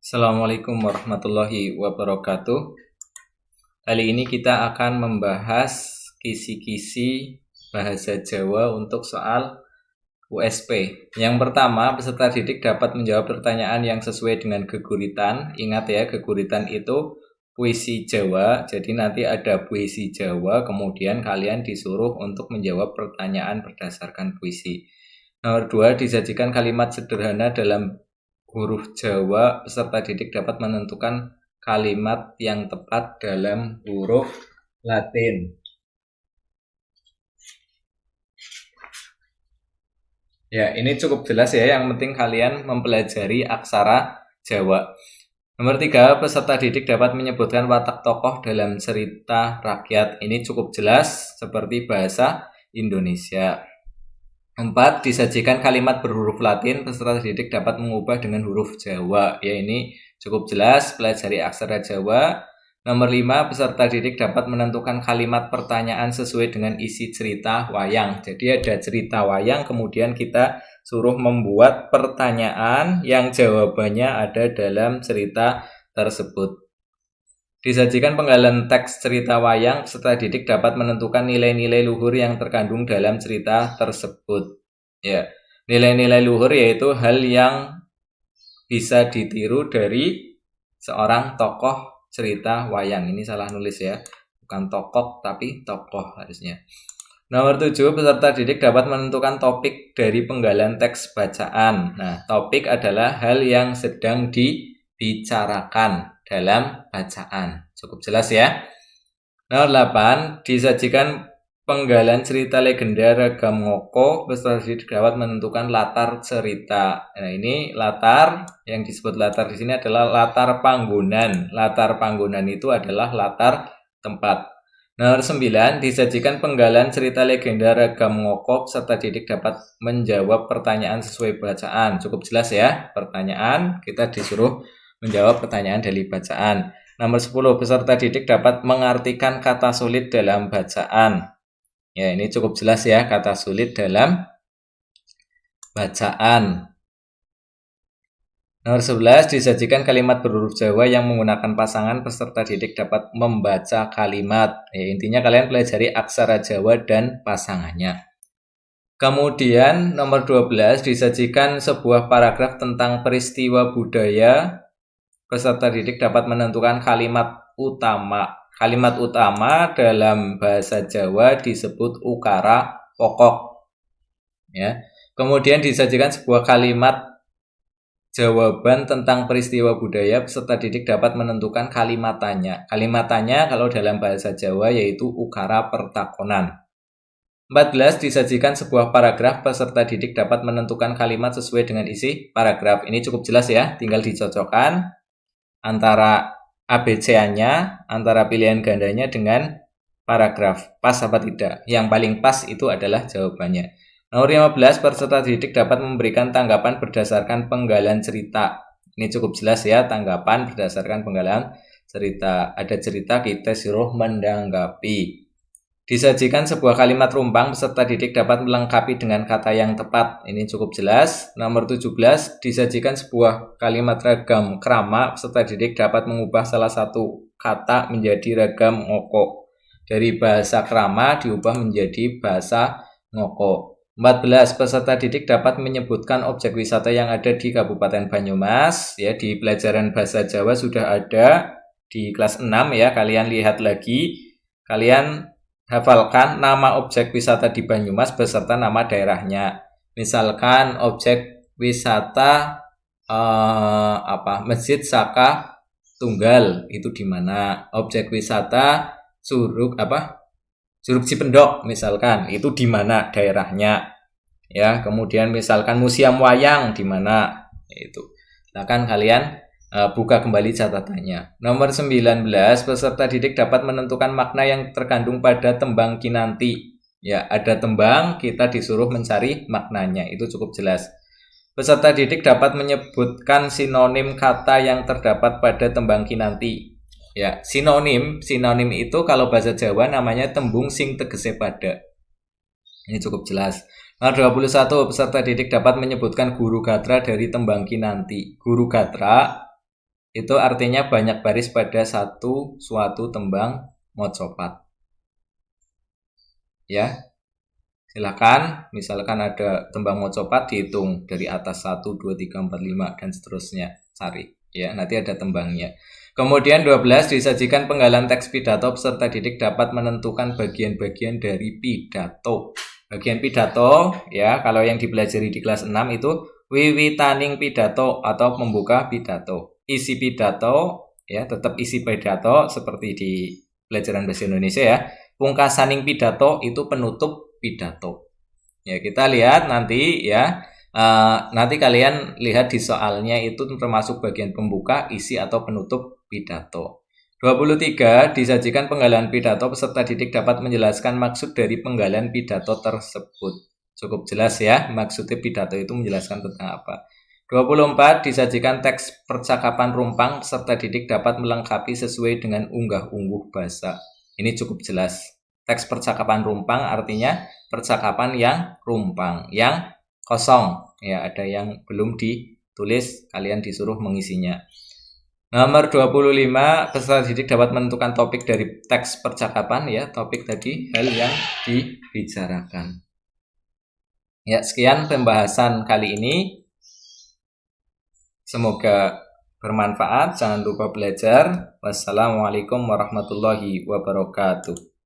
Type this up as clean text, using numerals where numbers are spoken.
Assalamualaikum warahmatullahi wabarakatuh. Kali ini kita akan membahas kisi-kisi bahasa Jawa untuk soal USP. Yang pertama, peserta didik dapat menjawab pertanyaan yang sesuai dengan geguritan. Ingat ya, geguritan itu puisi Jawa. Jadi nanti ada puisi Jawa, kemudian kalian disuruh untuk menjawab pertanyaan berdasarkan puisi. Nomor 2, disajikan kalimat sederhana dalam huruf Jawa. Peserta didik dapat menentukan kalimat yang tepat dalam huruf Latin. Ya, ini cukup jelas ya. Yang penting kalian mempelajari aksara Jawa. Nomor 3, peserta didik dapat menyebutkan watak tokoh dalam cerita rakyat. Ini cukup jelas seperti bahasa Indonesia. 4, disajikan kalimat berhuruf Latin. Peserta didik dapat mengubah dengan huruf Jawa. Ya, ini cukup jelas, pelajari aksara Jawa. Nomor 5, peserta didik dapat menentukan kalimat pertanyaan sesuai dengan isi cerita wayang. Jadi ada cerita wayang, kemudian kita suruh membuat pertanyaan yang jawabannya ada dalam cerita tersebut. Disajikan penggalan teks cerita wayang, peserta didik dapat menentukan nilai-nilai luhur yang terkandung dalam cerita tersebut. Ya, nilai-nilai luhur yaitu hal yang bisa ditiru dari seorang tokoh cerita wayang. Ini salah nulis ya, bukan tokoh tapi tokoh harusnya. Nomor 7, peserta didik dapat menentukan topik dari penggalan teks bacaan. Nah, topik adalah hal yang sedang dibicarakan dalam bacaan. Cukup jelas ya. Nomor 8, disajikan penggalan cerita legenda Ragam Ngoko. Peserta didik dapat menentukan latar cerita. Nah, ini latar, yang disebut latar di sini adalah latar panggonan. Latar panggonan itu adalah latar tempat. Nomor 9, disajikan penggalan cerita legenda Ragam Ngoko. Peserta didik dapat menjawab pertanyaan sesuai bacaan. Cukup jelas ya, pertanyaan kita disuruh menjawab pertanyaan dari bacaan. Nomor 10, peserta didik dapat mengartikan kata sulit dalam bacaan. Ya, ini cukup jelas ya, kata sulit dalam bacaan. Nomor 11, disajikan kalimat berhuruf Jawa yang menggunakan pasangan. Peserta didik dapat membaca kalimat. Ya, intinya kalian pelajari aksara Jawa dan pasangannya. Kemudian nomor 12, disajikan sebuah paragraf tentang peristiwa budaya. Peserta didik dapat menentukan kalimat utama. Kalimat utama dalam bahasa Jawa disebut ukara pokok. Ya. Kemudian disajikan sebuah kalimat jawaban tentang peristiwa budaya. Peserta didik dapat menentukan kalimatannya. Kalimatannya kalau dalam bahasa Jawa yaitu ukara pertakonan. 14, disajikan sebuah paragraf. Peserta didik dapat menentukan kalimat sesuai dengan isi paragraf. Ini cukup jelas ya, tinggal dicocokkan antara ABC-nya, antara pilihan gandanya dengan paragraf. Pas apa tidak? Yang paling pas itu adalah jawabannya. Nomor 15, peserta didik dapat memberikan tanggapan berdasarkan penggalan cerita. Ini cukup jelas ya, tanggapan berdasarkan penggalan cerita. Ada cerita, kita suruh menanggapi. Disajikan sebuah kalimat rumpang, peserta didik dapat melengkapi dengan kata yang tepat. Ini cukup jelas. Nomor 17, disajikan sebuah kalimat ragam krama. Peserta didik dapat mengubah salah satu kata menjadi ragam ngoko. Dari bahasa krama diubah menjadi bahasa ngoko. 14, peserta didik dapat menyebutkan objek wisata yang ada di Kabupaten Banyumas. Ya, di pelajaran bahasa Jawa sudah ada di kelas 6 ya. Kalian lihat lagi. Kalian hafalkan nama objek wisata di Banyumas beserta nama daerahnya. Misalkan objek wisata Masjid Saka Tunggal itu di mana? Objek wisata Curug Cipendok misalkan itu di mana daerahnya? Ya, kemudian misalkan Museum Wayang di mana? Itu. Silakan kalian buka kembali catatannya. Nomor 19, peserta didik dapat menentukan makna yang terkandung pada tembang kinanti. Ya, ada tembang, kita disuruh mencari maknanya. Itu cukup jelas. Peserta didik dapat menyebutkan sinonim kata yang terdapat pada tembang kinanti. Ya, sinonim itu kalau bahasa Jawa namanya tembung sing tegese pada. Ini cukup jelas. Nomor 21, peserta didik dapat menyebutkan guru gatra dari tembang kinanti. Guru gatra Itu artinya banyak baris pada suatu tembang mocopat. Ya, silakan. Misalkan ada tembang mocopat, dihitung dari atas 1, 2, 3, 4, 5 dan seterusnya. Cari. Ya, nanti ada tembangnya. Kemudian 12, disajikan penggalan teks pidato peserta didik dapat menentukan bagian-bagian dari pidato. Bagian pidato, ya, kalau yang dipelajari di kelas 6 itu wiwitaning pidato atau membuka pidato. Isi pidato, ya, tetap isi pidato seperti di pelajaran bahasa Indonesia ya. Pungkasaning pidato itu penutup pidato. Ya, kita lihat nanti ya. Nanti kalian lihat di soalnya itu termasuk bagian pembuka, isi atau penutup pidato. 23, disajikan penggalan pidato, peserta didik dapat menjelaskan maksud dari penggalan pidato tersebut. Cukup jelas ya, maksudnya pidato itu menjelaskan tentang apa. 24, disajikan teks percakapan rumpang, peserta didik dapat melengkapi sesuai dengan unggah-ungguh bahasa. Ini cukup jelas. Teks percakapan rumpang artinya percakapan yang rumpang, yang kosong. Ya, ada yang belum ditulis, kalian disuruh mengisinya. Nomor 25, peserta didik dapat menentukan topik dari teks percakapan ya, topik tadi hal yang dibicarakan. Ya, sekian pembahasan kali ini. Semoga bermanfaat. Jangan lupa belajar. Wassalamualaikum warahmatullahi wabarakatuh.